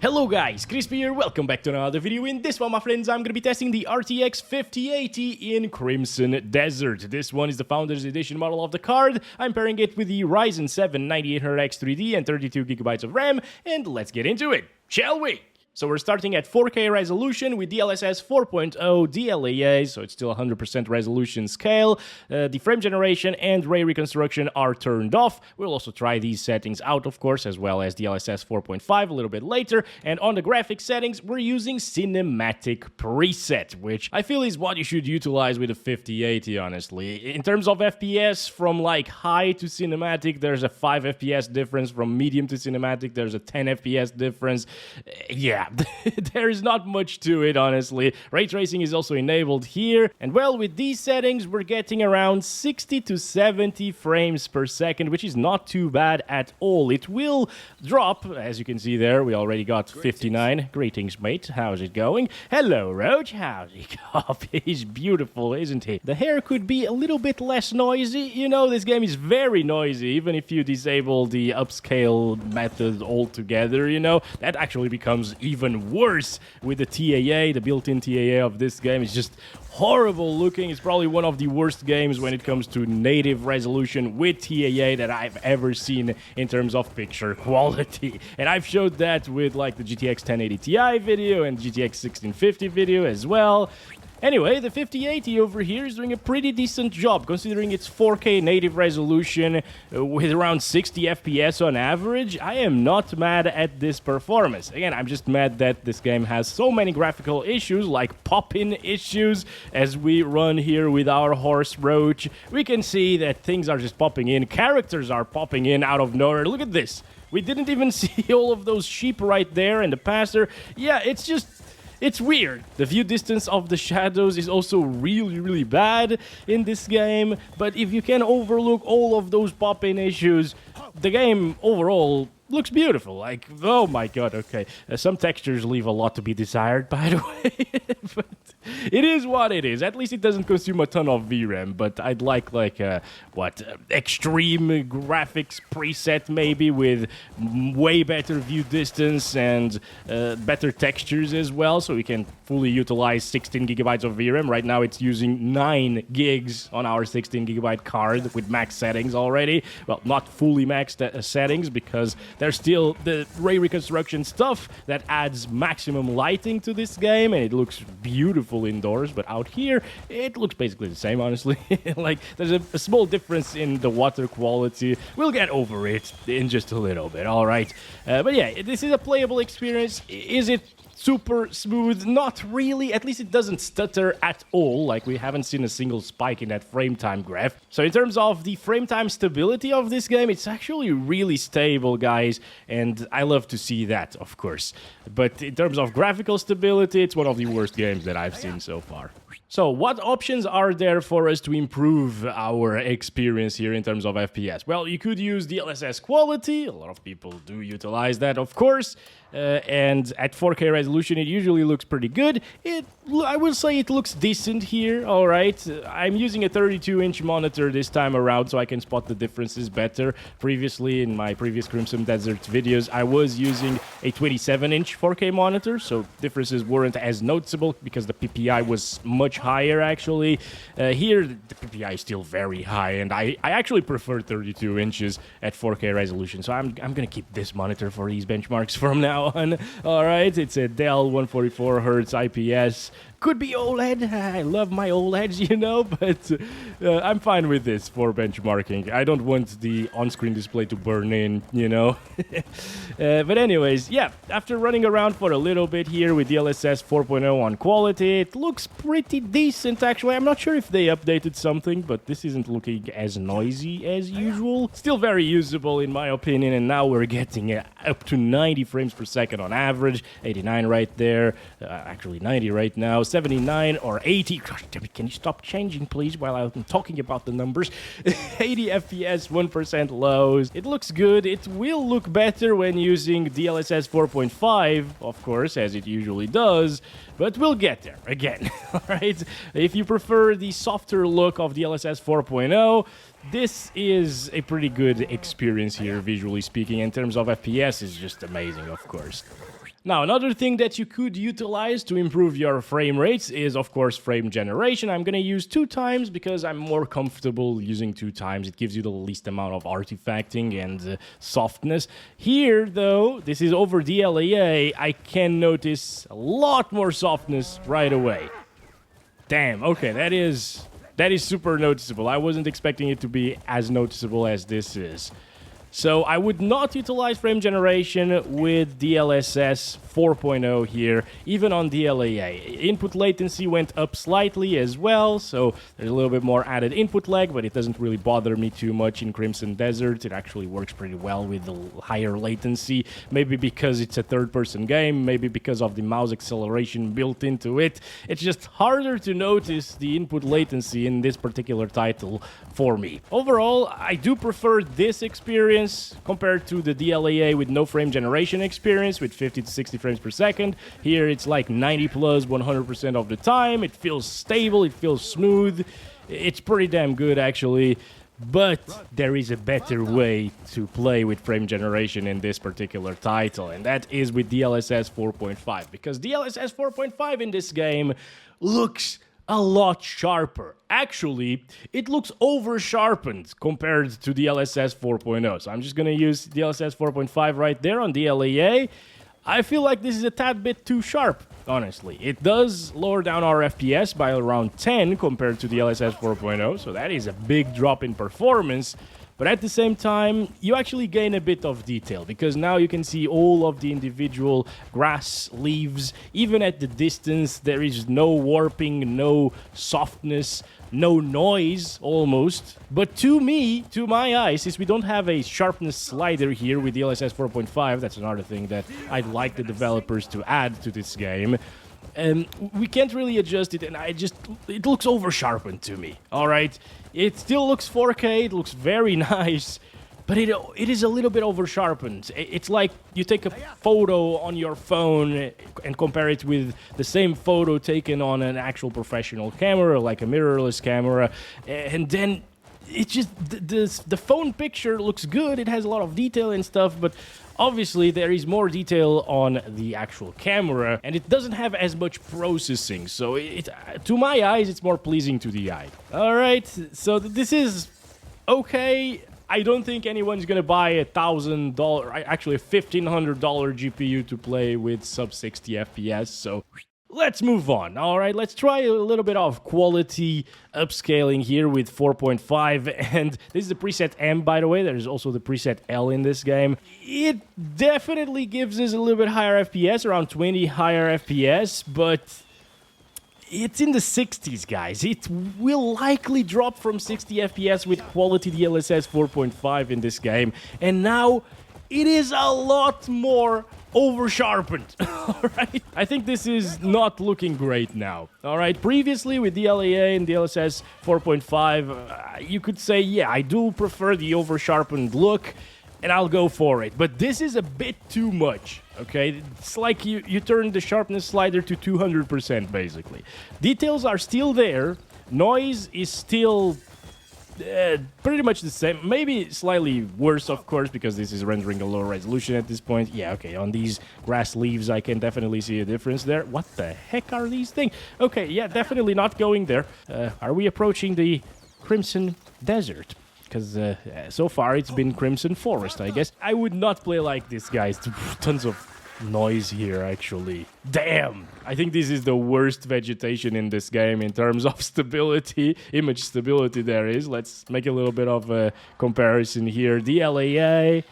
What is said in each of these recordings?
Hello guys, Crispy here, welcome back to another video. In this one, my friends, I'm gonna be testing the RTX 5080 in Crimson Desert. This one is the Founders Edition model of the card. I'm pairing it with the Ryzen 7 9800X 3D and 32GB of RAM, and let's get into it, shall we? So we're starting at 4K resolution with DLSS4.0 DLAA, so it's still 100% resolution scale. The frame generation and Ray Reconstruction are turned off. We'll also try these settings out, of course, as well as DLSS4.5 a little bit later. And on the graphics settings, we're using Cinematic Preset, which I feel is what you should utilize with a 5080, honestly. In terms of FPS, from like high to cinematic, there's a 5 FPS difference. From medium to cinematic, there's a 10 FPS difference. Yeah. There is not much to it, honestly. Ray tracing is also enabled here. And well, with these settings, we're getting around 60 to 70 frames per second, which is not too bad at all. It will drop, as you can see there. We already got 59. Greetings, mate. How's it going? Hello, Roach. How's it going? He's beautiful, isn't he? The hair could be a little bit less noisy. You know, this game is very noisy, even if you disable the upscale method altogether, you know. That actually becomes even worse with the TAA. The built-in TAA of this game is just horrible looking. It's probably one of the worst games when it comes to native resolution with TAA that I've ever seen in terms of picture quality. And I've showed that with like the GTX 1080 Ti video and GTX 1650 video as well. Anyway, the 5080 over here is doing a pretty decent job, considering its 4K native resolution with around 60 FPS on average. I am not mad at this performance. Again, I'm just mad that this game has so many graphical issues, like pop-in issues. As we run here with our horse Roach, we can see that things are just popping in. Characters are popping in out of nowhere. Look at this. We didn't even see all of those sheep right there and the pastor. Yeah, it's weird. The view distance of the shadows is also really bad in this game, but if you can overlook all of those pop-in issues, the game overall looks beautiful. Like, oh my god, okay. Some textures leave a lot to be desired, by the way, but it is what it is. At least it doesn't consume a ton of VRAM, but I'd like extreme graphics preset maybe with way better view distance and better textures as well, so we can fully utilize 16 gigabytes of VRAM. Right now it's using 9 gigs on our 16 gigabyte card with max settings already. Well, not fully maxed settings, because there's still the Ray Reconstruction stuff that adds maximum lighting to this game, and it looks beautiful indoors, but out here it looks basically the same, honestly. Like, there's a small difference in the water quality. We'll get over it in just a little bit, all right? But yeah, this is a playable experience. Is it super smooth? Not really. At least it doesn't stutter at all. Like, we haven't seen a single spike in that frame time graph. So in terms of the frame time stability of this game, it's actually really stable, guys, and I love to see that, of course. But in terms of graphical stability, it's one of the worst games that I've seen so far. So what options are there for us to improve our experience here in terms of FPS? Well, you could use DLSS quality. A lot of people do utilize that, of course. And at 4K resolution, it usually looks pretty good. I will say it looks decent here, all right? I'm using a 32-inch monitor this time around, so I can spot the differences better. Previously, in my previous Crimson Desert videos, I was using a 27-inch 4K monitor, so differences weren't as noticeable because the PPI was much higher, actually. Here, the PPI is still very high, and I actually prefer 32 inches at 4K resolution, so I'm going to keep this monitor for these benchmarks from now on. All right, it's a Dell 144Hz IPS. Could be OLED. I love my OLEDs, you know, but I'm fine with this for benchmarking. I don't want the on-screen display to burn in, you know. But anyways, yeah, after running around for a little bit here with DLSS 4.0 on quality, it looks pretty decent, actually. I'm not sure if they updated something, but this isn't looking as noisy as usual. Still very usable, in my opinion, and now we're getting up to 90 frames per second on average. 89 right there. Actually, 90 right now. 79 or 80. Gosh, damn it, can you stop changing, please, while I'm talking about the numbers? 80 FPS, 1% lows. It looks good. It will look better when using DLSS 4.5, of course, as it usually does, but we'll get there again. All right? If you prefer the softer look of DLSS 4.0, this is a pretty good experience here, visually speaking. In terms of FPS, it's just amazing, of course. Now, another thing that you could utilize to improve your frame rates is, of course, frame generation. I'm going to use 2 times because I'm more comfortable using 2 times. It gives you the least amount of artifacting and softness. Here, though, this is over DLAA, I can notice a lot more softness right away. Damn, okay, that is super noticeable. I wasn't expecting it to be as noticeable as this is. So I would not utilize frame generation with DLSS 4.0 here, even on DLAA. Input latency went up slightly as well, so there's a little bit more added input lag, but it doesn't really bother me too much in Crimson Desert. It actually works pretty well with the higher latency, maybe because it's a third-person game, maybe because of the mouse acceleration built into it. It's just harder to notice the input latency in this particular title for me. Overall, I do prefer this experience compared to the DLAA with no frame generation experience with 50 to 60 frames per second. Here it's like 90 plus 100% of the time. It feels stable, it feels smooth. It's pretty damn good actually. But there is a better way to play with frame generation in this particular title, and that is with DLSS 4.5, because DLSS 4.5 in this game looks a lot sharper. Actually, it looks over-sharpened compared to DLSS 4.0. So I'm just going to use DLSS 4.5 right there on DLAA. I feel like this is a tad bit too sharp, honestly. It does lower down our FPS by around 10 compared to DLSS 4.0, so that is a big drop in performance. But at the same time, you actually gain a bit of detail, because now you can see all of the individual grass leaves. Even at the distance, there is no warping, no softness, no noise, almost. But to me, to my eyes, since we don't have a sharpness slider here with DLSS 4.5, that's another thing that I'd like the developers to add to this game. We can't really adjust it, and it looks over-sharpened to me, alright? It still looks 4K, it looks very nice, but it is a little bit over-sharpened. It's like you take a photo on your phone and compare it with the same photo taken on an actual professional camera, like a mirrorless camera, and then it just, the phone picture looks good, it has a lot of detail and stuff, but obviously there is more detail on the actual camera, and it doesn't have as much processing, so to my eyes, it's more pleasing to the eye. Alright, so this is okay. I don't think anyone's gonna buy $1,000, actually a $1,500 GPU to play with sub 60 FPS, so let's move on. All right, let's try a little bit of quality upscaling here with 4.5. And this is the preset M, by the way. There's also the preset L in this game. It definitely gives us a little bit higher FPS, around 20 higher FPS, but it's in the 60s, guys. It will likely drop from 60 FPS with quality DLSS 4.5 in this game. And now it is a lot more over-sharpened. Alright? I think this is not looking great now. Alright? Previously with DLAA and DLSS 4.5, you could say, yeah, I do prefer the over-sharpened look, and I'll go for it. But this is a bit too much. Okay? It's like you turn the sharpness slider to 200%, basically. Details are still there. Noise is still pretty much the same, maybe slightly worse, of course, because this is rendering a lower resolution at this point. Yeah, okay, on these grass leaves, I can definitely see a difference there. What the heck are these things? Okay, yeah, definitely not going there. Are we approaching the Crimson Desert? Because so far it's been Crimson Forest, I guess. I would not play like this, guys. Tons of noise here, actually. Damn! I think this is the worst vegetation in this game in terms of stability, image stability there is. Let's make a little bit of a comparison here. DLAA,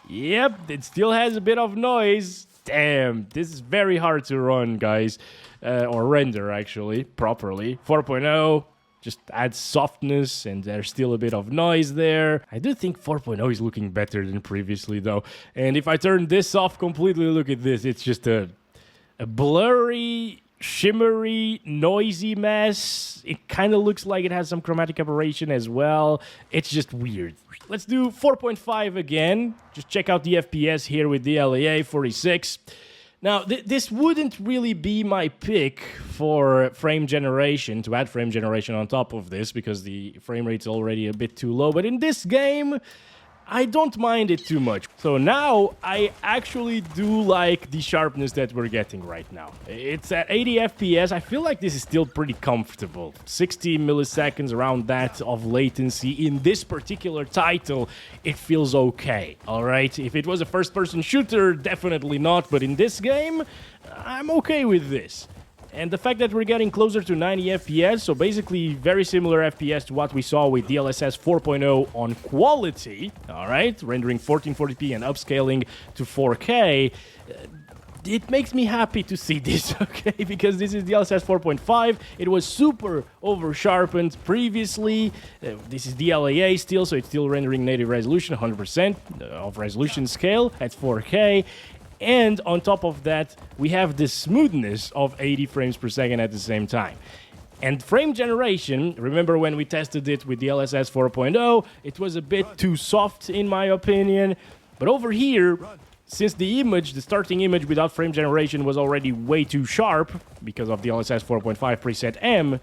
yep, it still has a bit of noise. Damn, this is very hard to run, guys. Or render, actually, properly. 4.0. Just adds softness, and there's still a bit of noise there. I do think 4.0 is looking better than previously, though. And if I turn this off completely, look at this. It's just a blurry, shimmery, noisy mess. It kind of looks like it has some chromatic aberration as well. It's just weird. Let's do 4.5 again. Just check out the FPS here with DLAA 46. Now, this wouldn't really be my pick for frame generation, to add frame generation on top of this, because the frame rate's already a bit too low. But in this game, I don't mind it too much. So now I actually do like the sharpness that we're getting right now. It's at 80 FPS. I feel like this is still pretty comfortable. 60 milliseconds around that of latency in this particular title, it feels okay, all right? If it was a first-person shooter, definitely not, but in this game, I'm okay with this. And the fact that we're getting closer to 90 FPS, so basically very similar FPS to what we saw with DLSS 4.0 on quality, all right, rendering 1440p and upscaling to 4K, it makes me happy to see this, okay, because this is DLSS 4.5. It was super over-sharpened previously. This is DLAA still, so it's still rendering native resolution, 100% of resolution scale at 4K. And on top of that, we have the smoothness of 80 frames per second at the same time. And frame generation, remember when we tested it with DLSS 4.0, it was a bit too soft in my opinion. But over here, since the image, the starting image without frame generation was already way too sharp because of DLSS 4.5 preset M,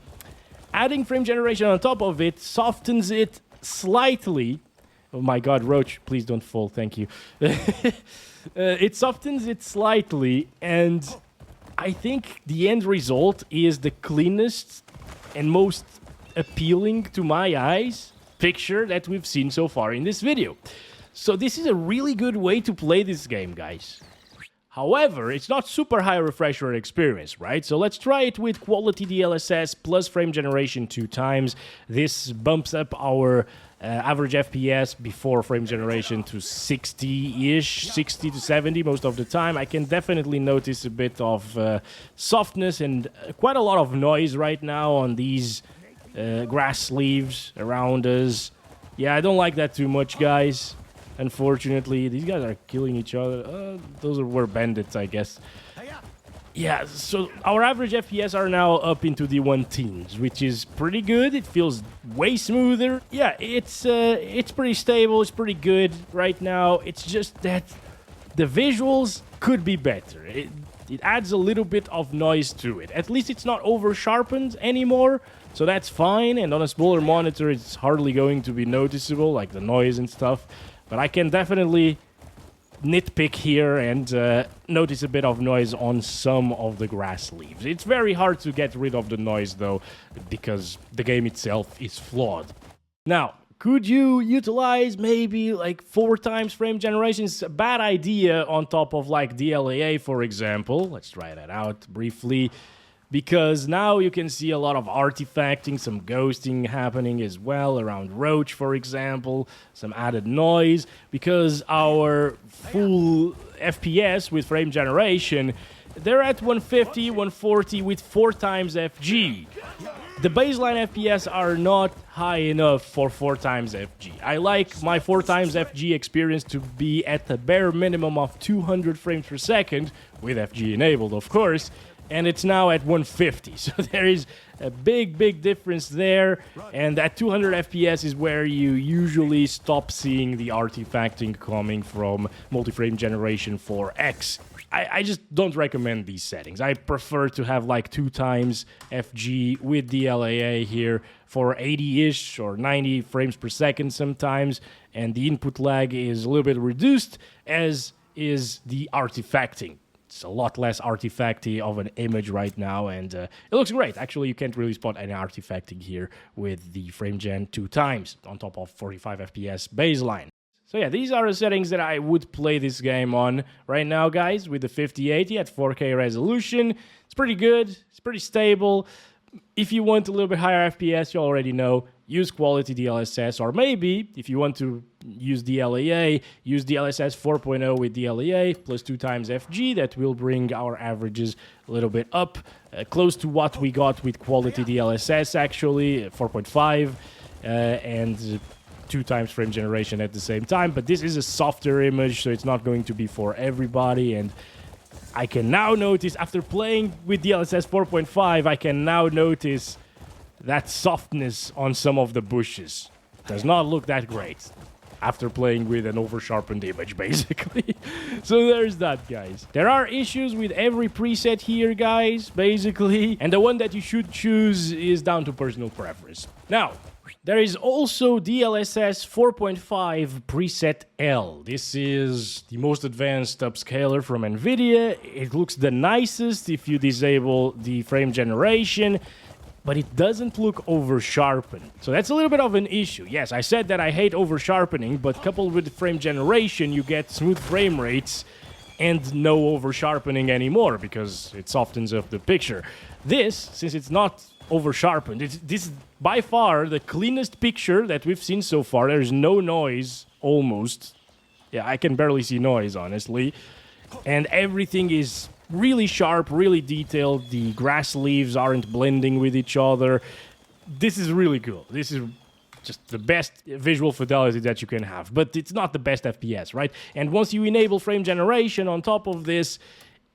adding frame generation on top of it softens it slightly. Oh my god, Roach, please don't fall, thank you. It softens it slightly, and I think the end result is the cleanest and most appealing to my eyes picture that we've seen so far in this video. So this is a really good way to play this game, guys. However, it's not super high refresh rate experience, right? So let's try it with quality DLSS plus frame generation 2 times. This bumps up our average FPS before frame generation to 60-ish, 60 to 70 most of the time. I can definitely notice a bit of softness and quite a lot of noise right now on these grass leaves around us. Yeah, I don't like that too much, guys. Unfortunately, these guys are killing each other. Those were bandits, I guess. Yeah, so our average FPS are now up into the 110s, which is pretty good. It feels way smoother. Yeah, it's pretty stable. It's pretty good right now. It's just that the visuals could be better. It adds a little bit of noise to it. At least it's not over-sharpened anymore, so that's fine. And on a smaller monitor, it's hardly going to be noticeable, like the noise and stuff. But I can definitely nitpick here and notice a bit of noise on some of the grass leaves. It's very hard to get rid of the noise, though, because the game itself is flawed. Now, could you utilize maybe like 4 times frame generation? It's a bad idea on top of like DLAA, for example. Let's try that out briefly. Because now you can see a lot of artifacting, some ghosting happening as well around Roach, for example, some added noise, because our full FPS with frame generation, they're at 150, 140 with 4 times FG. The baseline FPS are not high enough for 4 times FG. I like my 4 times FG experience to be at the bare minimum of 200 frames per second, with FG enabled, of course. And it's now at 150, so there is a big difference there, and that 200 FPS is where you usually stop seeing the artifacting coming from multi-frame generation 4X. I just don't recommend these settings. I prefer to have like 2 times FG with DLAA here for 80-ish or 90 frames per second sometimes, and the input lag is a little bit reduced, as is the artifacting. It's a lot less artifacty of an image right now, and it looks great. Actually, you can't really spot any artifacting here with the frame gen 2 times on top of 45 FPS baseline. So yeah, these are the settings that I would play this game on right now, guys, with the 5080 at 4K resolution. It's pretty good. It's pretty stable. If you want a little bit higher FPS, you already know, use quality DLSS, or maybe if you want to use DLAA, use DLSS 4.0 with DLAA plus 2 times FG. That will bring our averages a little bit up, close to what we got with quality DLSS actually, 4.5, and 2 times frame generation at the same time. But this is a softer image, so it's not going to be for everybody, and I can now notice, after playing with DLSS 4.5, I can now notice that softness on some of the bushes. Does not look that great after playing with an over-sharpened image, basically. So there's that, guys. There are issues with every preset here, guys, basically. And the one that you should choose is down to personal preference. Now, There is also DLSS 4.5 preset L. This is the most advanced upscaler from Nvidia. It looks the nicest if you disable the frame generation, but it doesn't look over-sharpened. So that's a little bit of an issue. Yes, I said that I hate over-sharpening, but coupled with frame generation, you get smooth frame rates and no over-sharpening anymore because it softens up the picture. This, since it's not over-sharpened, this is by far the cleanest picture that we've seen so far. There's no noise, almost. Yeah, I can barely see noise, honestly. And everything is really sharp, really detailed. The grass leaves aren't blending with each other. This is really cool. This is just the best visual fidelity that you can have. But it's not the best FPS, right? And once you enable frame generation on top of this,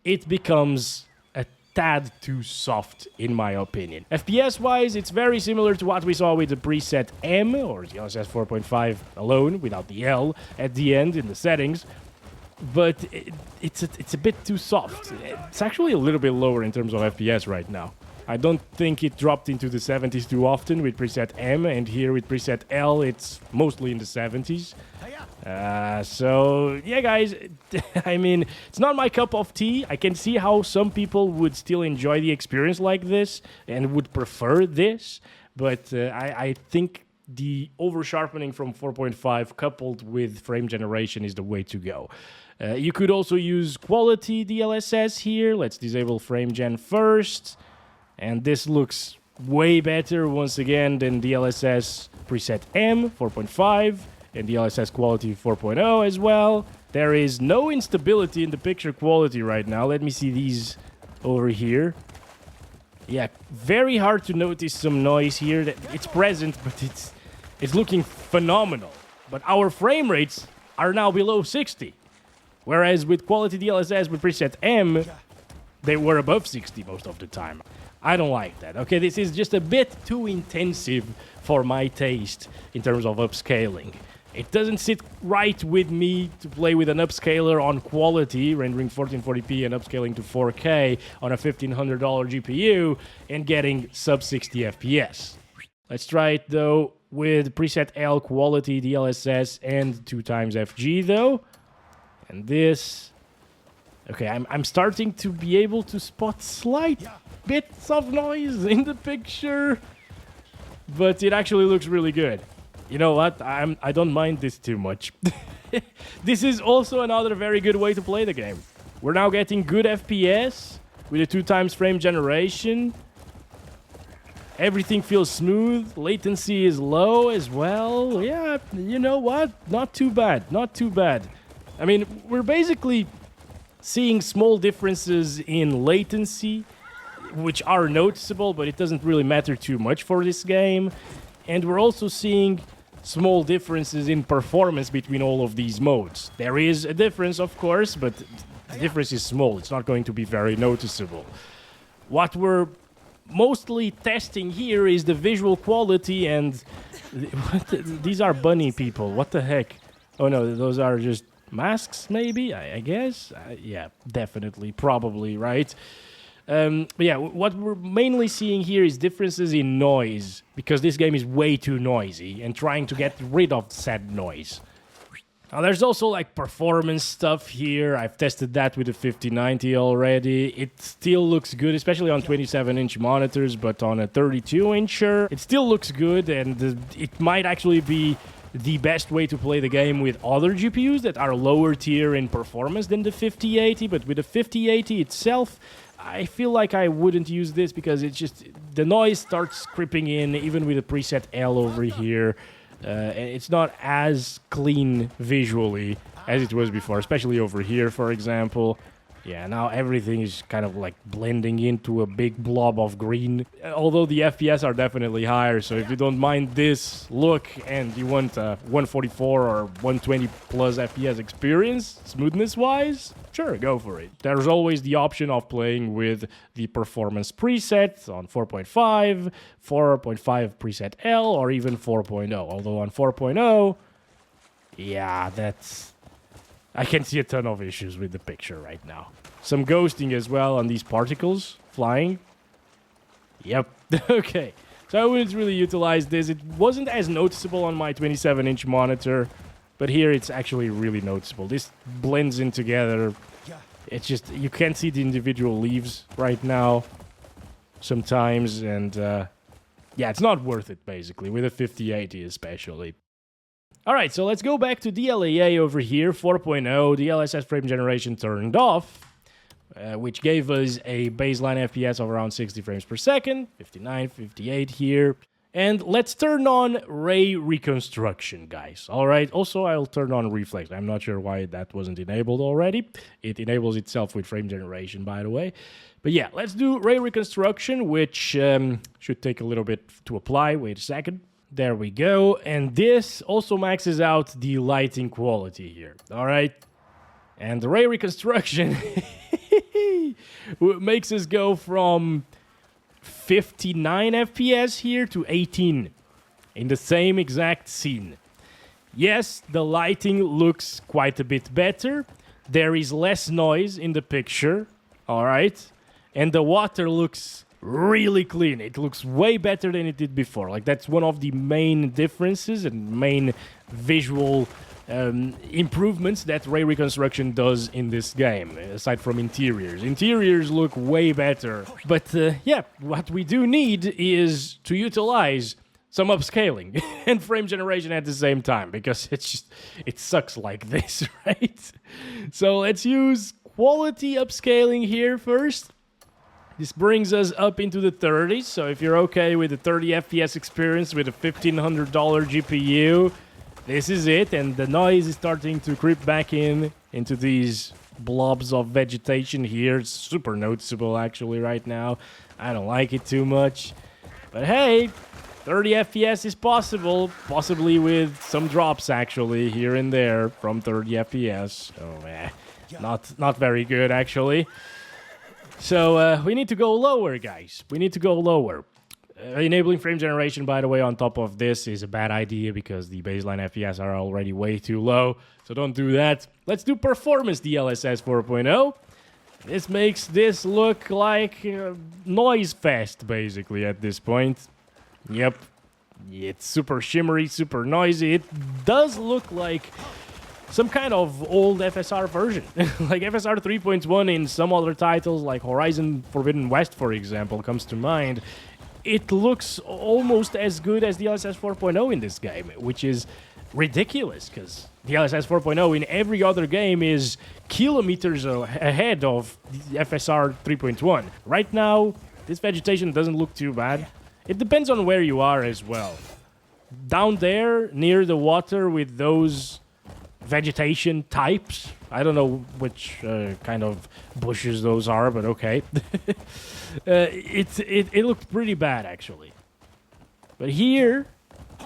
it becomes a tad too soft, in my opinion. FPS-wise, it's very similar to what we saw with the preset M, or DLSS 4.5 alone, without the L at the end in the settings. But it's a bit too soft. It's actually a little bit lower in terms of FPS right now. I don't think it dropped into the 70s too often with preset M, and here with preset L, it's mostly in the 70s. So, yeah, guys, I mean, it's not my cup of tea. I can see how some people would still enjoy the experience like this and would prefer this, but I think the over-sharpening from 4.5 coupled with frame generation is the way to go. You could also use quality DLSS here. Let's disable frame gen first. And this looks way better, once again, than DLSS preset M 4.5 and DLSS quality 4.0 as well. There is no instability in the picture quality right now. Let me see these over here. Yeah, very hard to notice some noise here. It's present, but it's looking phenomenal. But our frame rates are now below 60. Whereas with quality DLSS with preset M, they were above 60 most of the time. I don't like that. Okay, this is just a bit too intensive for my taste in terms of upscaling. It doesn't sit right with me to play with an upscaler on quality, rendering 1440p and upscaling to 4K on a $1,500 GPU and getting sub 60 FPS. Let's try it though with preset L quality DLSS and 2x FG though. And this... Okay, I'm starting to be able to spot slight bits of noise in the picture, but it actually looks really good. You know what? I don't mind this too much. This is also another very good way to play the game. We're now getting good FPS with a 2x frame generation. Everything feels smooth. Latency is low as well. Yeah, you know what? Not too bad. Not too bad. I mean, we're basically seeing small differences in latency, which are noticeable, but it doesn't really matter too much for this game. And we're also seeing small differences in performance between all of these modes. There is a difference, of course, but the difference is small. It's not going to be very noticeable. What we're mostly testing here is the visual quality and... These are bunny people. What the heck? Oh no, those are just masks, maybe? I guess? Yeah, definitely, probably, right? But yeah, what we're mainly seeing here is differences in noise, because this game is way too noisy, and trying to get rid of said noise. Now, there's also like performance stuff here. I've tested that with the 5090 already. It still looks good, especially on 27-inch monitors, but on a 32-incher, it still looks good, and it might actually be the best way to play the game with other GPUs that are lower tier in performance than the 5080, but with the 5080 itself, I feel like I wouldn't use this because it's just, the noise starts creeping in, even with the preset L over here. And it's not as clean visually as it was before, especially over here, for example. Yeah, now everything is kind of like blending into a big blob of green. Although the FPS are definitely higher, so if you don't mind this look and you want a 144 or 120 plus FPS experience, smoothness-wise, sure, go for it. There's always the option of playing with the performance preset on 4.5, 4.5 preset L, or even 4.0. Although on 4.0, yeah, that's... I can see a ton of issues with the picture right now. Some ghosting as well on these particles flying. Yep. Okay. So I wouldn't really utilize this. It wasn't as noticeable on my 27-inch monitor, but here it's actually really noticeable. This blends in together. It's just, you can't see the individual leaves right now sometimes, and yeah, it's not worth it, basically, with a 5080 especially. Alright, so let's go back to DLAA over here, 4.0, DLSS frame generation turned off, which gave us a baseline FPS of around 60 frames per second, 59, 58 here. And let's turn on Ray Reconstruction, guys. Alright, also I'll turn on Reflex. I'm not sure why that wasn't enabled already. It enables itself with frame generation, by the way. But yeah, let's do Ray Reconstruction, which should take a little bit to apply. Wait a second. There we go. And this also maxes out the lighting quality here. Alright. And the Ray Reconstruction makes us go from 59 FPS here to 18 in the same exact scene. Yes, the lighting looks quite a bit better. There is less noise in the picture, all right? And the water looks really clean. It looks way better than it did before. Like, that's one of the main differences and main visual improvements that Ray Reconstruction does in this game, aside from interiors. Interiors look way better. But yeah, what we do need is to utilize some upscaling and frame generation at the same time, because it's just, it sucks like this, right? So let's use quality upscaling here first. This brings us up into the 30s, so if you're okay with a 30 FPS experience with a $1,500 GPU, this is it, and the noise is starting to creep back into these blobs of vegetation here. It's super noticeable, actually, right now. I don't like it too much. But hey, 30 FPS is possible, possibly with some drops, actually, here and there from 30 FPS. So, not very good, actually. So, we need to go lower, guys. We need to go lower. Enabling frame generation, by the way, on top of this is a bad idea because the baseline FPS are already way too low. So don't do that. Let's do performance DLSS 4.0. This makes this look like noise fest, basically, at this point. Yep. It's super shimmery, super noisy. It does look like some kind of old FSR version. Like FSR 3.1 in some other titles, like Horizon Forbidden West, for example, comes to mind. It looks almost as good as DLSS 4.0 in this game, which is ridiculous, because DLSS 4.0 in every other game is kilometers ahead of the FSR 3.1. Right now, this vegetation doesn't look too bad. It depends on where you are as well. Down there, near the water with those vegetation types, I don't know which kind of bushes those are, but okay. It looked pretty bad, actually. But here,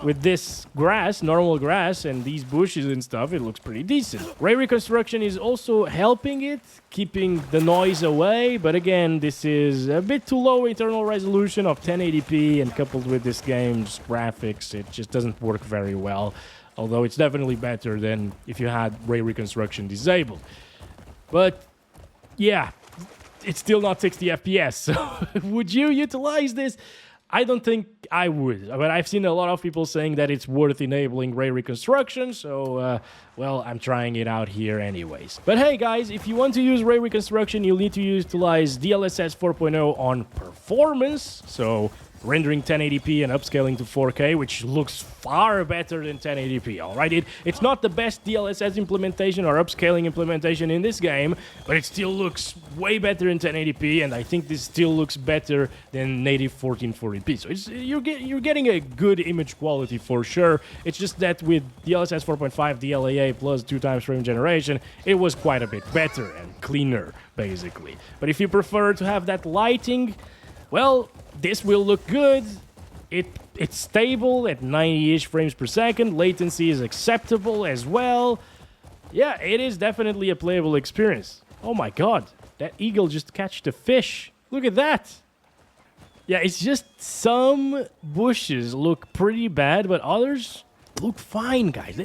with this grass, normal grass, and these bushes and stuff, it looks pretty decent. Ray Reconstruction is also helping it, keeping the noise away, but again, this is a bit too low internal resolution of 1080p, and coupled with this game's graphics, it just doesn't work very well. Although it's definitely better than if you had Ray Reconstruction disabled. But, yeah, it's still not 60 FPS, so would you utilize this? I don't think I would, but I've seen a lot of people saying that it's worth enabling Ray Reconstruction, so, well, I'm trying it out here anyways. But hey, guys, if you want to use Ray Reconstruction, you'll need to utilize DLSS 4.0 on performance, so rendering 1080p and upscaling to 4K, which looks far better than 1080p, alright? It's not the best DLSS implementation or upscaling implementation in this game, but it still looks way better in 1080p, and I think this still looks better than native 1440p. So you're getting a good image quality for sure. It's just that with DLSS 4.5 DLAA plus 2x frame generation, it was quite a bit better and cleaner, basically. But if you prefer to have that lighting, well, this will look good. It's stable at 90-ish frames per second. Latency is acceptable as well. Yeah, it is definitely a playable experience. Oh my god, that eagle just catched a fish. Look at that. Yeah, it's just some bushes look pretty bad, but others look fine, guys.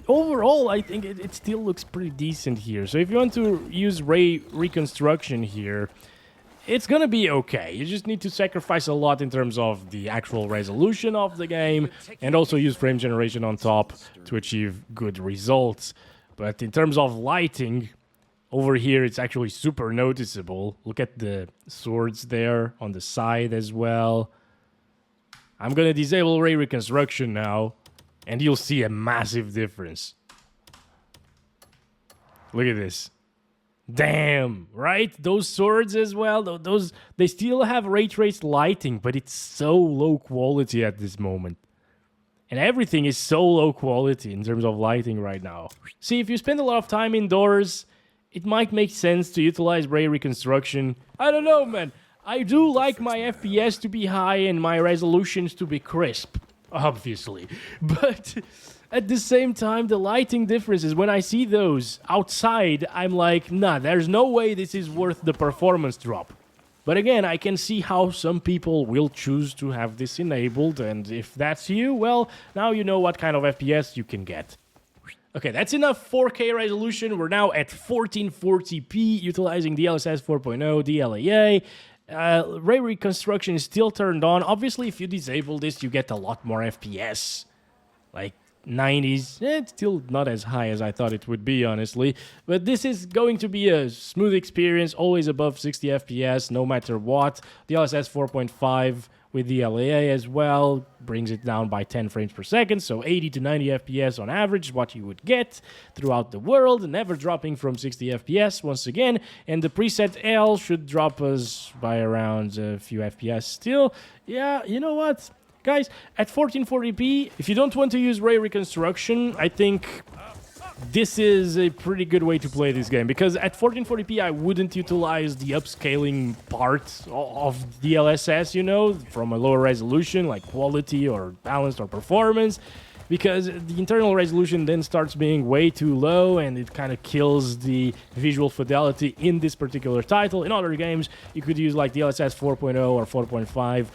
Overall, I think it still looks pretty decent here. So if you want to use Ray Reconstruction here, it's gonna be okay. You just need to sacrifice a lot in terms of the actual resolution of the game and also use frame generation on top to achieve good results. But in terms of lighting, over here it's actually super noticeable. Look at the swords there on the side as well. I'm gonna disable Ray Reconstruction now, and you'll see a massive difference. Look at this. Damn, right? Those swords as well, they still have ray traced lighting, but it's so low quality at this moment. And everything is so low quality in terms of lighting right now. See, if you spend a lot of time indoors, it might make sense to utilize Ray Reconstruction. I don't know, man. I do like my FPS to be high and my resolutions to be crisp, obviously. But at the same time, the lighting differences, when I see those outside, I'm like, nah, there's no way this is worth the performance drop. But again, I can see how some people will choose to have this enabled, and if that's you, well, now you know what kind of FPS you can get. Okay, that's enough 4K resolution. We're now at 1440p, utilizing DLSS 4.0, DLAA. Ray Reconstruction is still turned on. Obviously, if you disable this, you get a lot more FPS. Like 90s. It's still not as high as I thought it would be, honestly. But this is going to be a smooth experience, always above 60 FPS, no matter what. DLSS 4.5 with DLAA as well brings it down by 10 frames per second, so 80 to 90 FPS on average, what you would get throughout the world, never dropping from 60 FPS once again. And the preset L should drop us by around a few FPS still. Yeah, you know what? Guys, at 1440p, if you don't want to use Ray Reconstruction, I think this is a pretty good way to play this game, because at 1440p I wouldn't utilize the upscaling part of DLSS, you know, from a lower resolution like quality or balance or performance, because the internal resolution then starts being way too low and it kind of kills the visual fidelity in this particular title. In other games, you could use like DLSS 4.0 or 4.5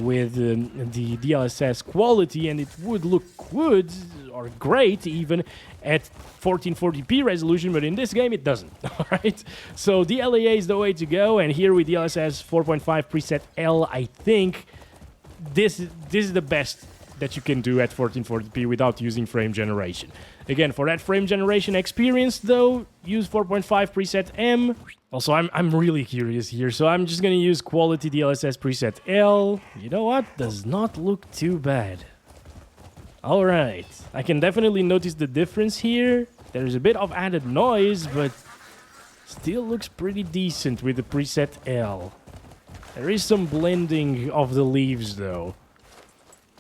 with the DLSS quality, and it would look good or great even at 1440p resolution, but in this game it doesn't. All right, so DLAA is the way to go, and here with DLSS 4.5 preset L, I think this is the best that you can do at 1440p without using frame generation. Again, for that frame generation experience though, use 4.5 preset M. Also, I'm really curious here, so I'm just gonna use quality DLSS preset L. You know what? Does not look too bad. Alright, I can definitely notice the difference here. There's a bit of added noise, but still looks pretty decent with the preset L. There is some blending of the leaves though.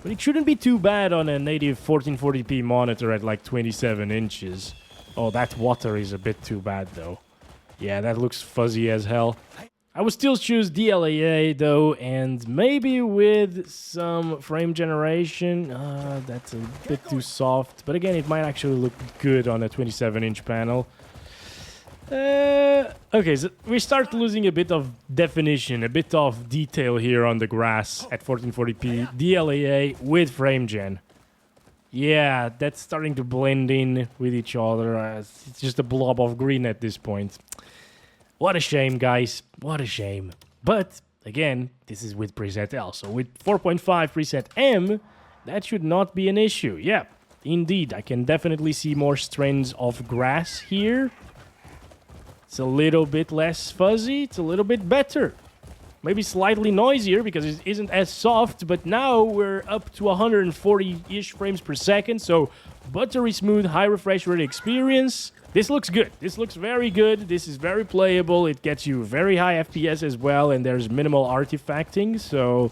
But it shouldn't be too bad on a native 1440p monitor at like 27 inches. Oh, that water is a bit too bad though. Yeah, that looks fuzzy as hell. I would still choose DLAA though, and maybe with some frame generation. That's a bit too soft, but again, it might actually look good on a 27-inch panel. Okay, so we start losing a bit of definition, a bit of detail here on the grass at 1440p DLAA with frame gen. Yeah, that's starting to blend in with each other. It's just a blob of green at this point. What a shame, guys. What a shame. But, again, this is with preset L. So with 4.5 preset M, that should not be an issue. Yeah, indeed. I can definitely see more strands of grass here. It's a little bit less fuzzy. It's a little bit better. Maybe slightly noisier because it isn't as soft, but now we're up to 140-ish frames per second, so buttery smooth, high refresh rate experience. This looks good. This looks very good. This is very playable. It gets you very high FPS as well, and there's minimal artifacting, so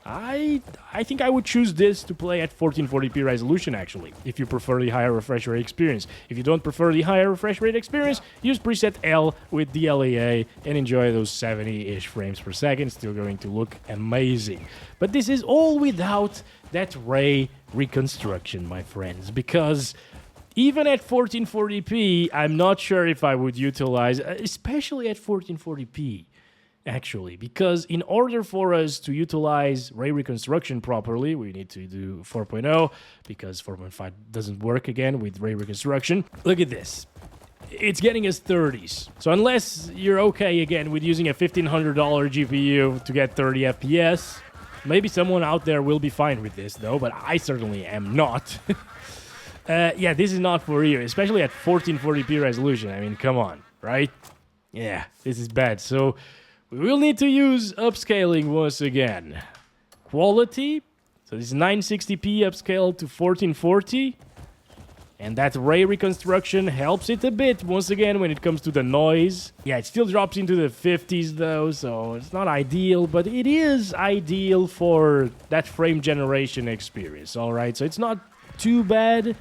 I think I would choose this to play at 1440p resolution, actually, if you prefer the higher refresh rate experience. If you don't prefer the higher refresh rate experience, use preset L with DLAA and enjoy those 70-ish frames per second. Still going to look amazing. But this is all without that Ray Reconstruction, my friends, because even at 1440p, I'm not sure if I would utilize, especially at 1440p. Actually, because in order for us to utilize Ray Reconstruction properly, we need to do 4.0, because 4.5 doesn't work again with Ray Reconstruction. Look at this. it's getting us 30s. So unless you're okay again with using a $1,500 GPU to get 30 FPS, maybe someone out there will be fine with this though, but I certainly am not. Yeah, this is not for you, especially at 1440p resolution. I mean, come on, right? Yeah, this is bad. So we will need to use upscaling once again. Quality, so this is 960p upscaled to 1440. And that Ray Reconstruction helps it a bit, once again, when it comes to the noise. Yeah, it still drops into the 50s, though, so it's not ideal, but it is ideal for that frame generation experience, alright? So it's not too bad,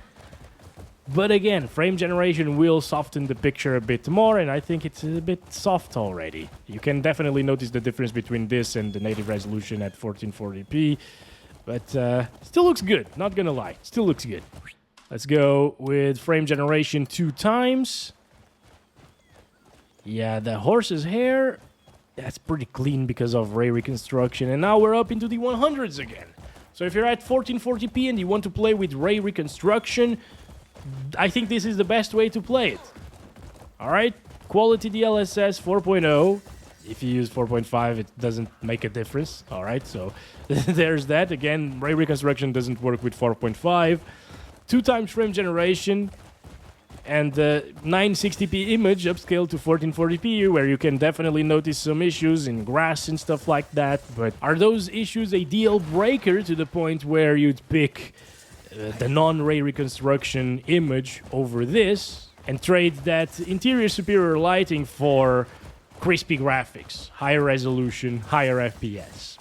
but again, frame generation will soften the picture a bit more, and I think it's a bit soft already. You can definitely notice the difference between this and the native resolution at 1440p, but still looks good, not gonna lie, still looks good. Let's go with frame generation 2 times. Yeah, the horse's hair, that's pretty clean because of Ray Reconstruction. And now we're up into the 100s again. So if you're at 1440p and you want to play with Ray Reconstruction, I think this is the best way to play it. Alright, quality DLSS 4.0. If you use 4.5, it doesn't make a difference. Alright, so there's that. Again, Ray Reconstruction doesn't work with 4.5. 2 times frame generation, and the 960p image upscaled to 1440p, where you can definitely notice some issues in grass and stuff like that. But are those issues a deal breaker to the point where you'd pick the non-Ray Reconstruction image over this and trade that interior superior lighting for crispy graphics, higher resolution, higher FPS?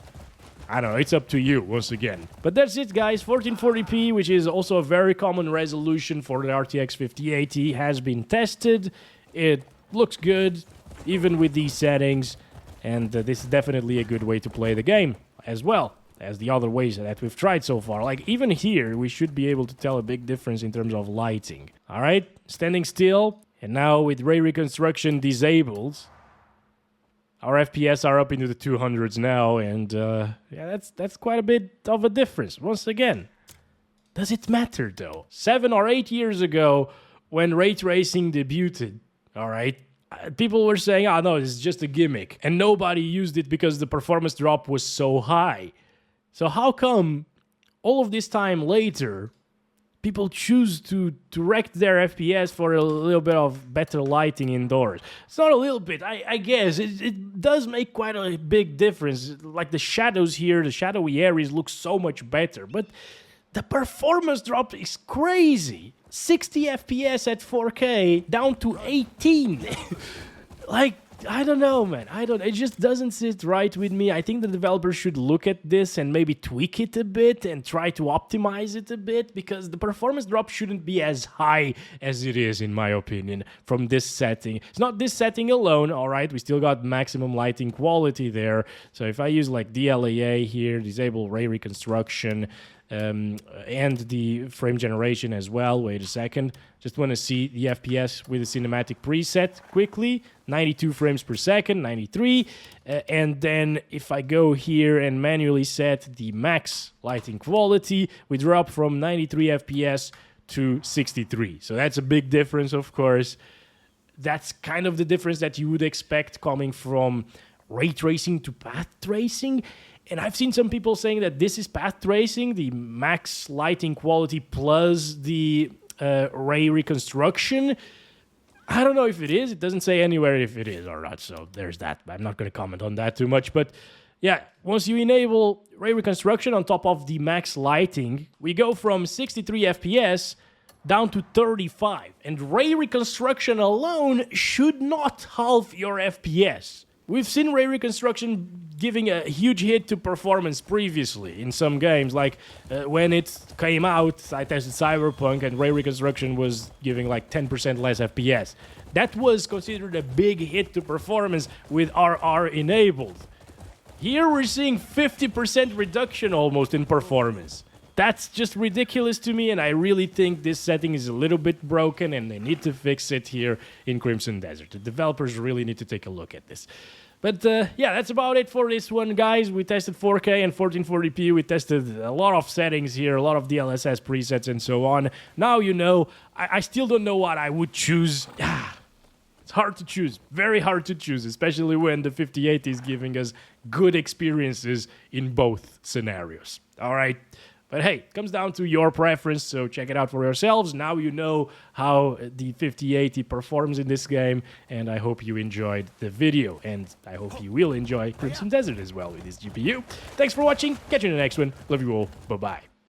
I don't know, it's up to you, once again. But that's it, guys. 1440p, which is also a very common resolution for the RTX 5080, has been tested. It looks good, even with these settings. And this is definitely a good way to play the game, as well as the other ways that we've tried so far. Like, even here, we should be able to tell a big difference in terms of lighting. Alright, standing still. And now with Ray Reconstruction disabled, our FPS are up into the 200s now, and yeah, that's quite a bit of a difference. Once again, does it matter though? 7 or 8 years ago, when ray tracing debuted, all right, people were saying, "Oh no, it's just a gimmick," and nobody used it because the performance drop was so high. So how come all of this time later, people choose to wreck their FPS for a little bit of better lighting indoors? It's not a little bit, I guess. It does make quite a big difference. Like the shadows here, the shadowy areas look so much better. But the performance drop is crazy. 60 FPS at 4K down to 18. Like, I don't know, man. It just doesn't sit right with me. I think the developers should look at this and maybe tweak it a bit and try to optimize it a bit, because the performance drop shouldn't be as high as it is, in my opinion, from this setting. It's not this setting alone, all right? We still got maximum lighting quality there. So if I use like DLAA here, disable Ray Reconstruction, and the frame generation as well. Wait a second. Just want to see the FPS with the cinematic preset quickly. 92 frames per second, 93. And then if I go here and manually set the max lighting quality, we drop from 93 FPS to 63. So that's a big difference, of course. That's kind of the difference that you would expect coming from ray tracing to path tracing. And I've seen some people saying that this is path tracing, the max lighting quality plus the Ray Reconstruction. I don't know if it is. It doesn't say anywhere if it is or not, so there's that. I'm not going to comment on that too much. But yeah, once you enable Ray Reconstruction on top of the max lighting, we go from 63 FPS down to 35. And Ray Reconstruction alone should not halve your FPS. We've seen Ray Reconstruction giving a huge hit to performance previously in some games, like when it came out, I tested Cyberpunk and Ray Reconstruction was giving like 10% less FPS. That was considered a big hit to performance with RR enabled. Here we're seeing 50% reduction almost in performance. That's just ridiculous to me, and I really think this setting is a little bit broken and they need to fix it here in Crimson Desert. The developers really need to take a look at this. But yeah, that's about it for this one, guys. We tested 4K and 1440p. We tested a lot of settings here, a lot of DLSS presets and so on. Now you know. I still don't know what I would choose. It's hard to choose, very hard to choose, especially when the 5080 is giving us good experiences in both scenarios. All right. But hey, it comes down to your preference, so check it out for yourselves. Now you know how the 5080 performs in this game, and I hope you enjoyed the video. And I hope you will enjoy Crimson Desert as well with this GPU. Thanks for watching. Catch you in the next one. Love you all. Bye-bye.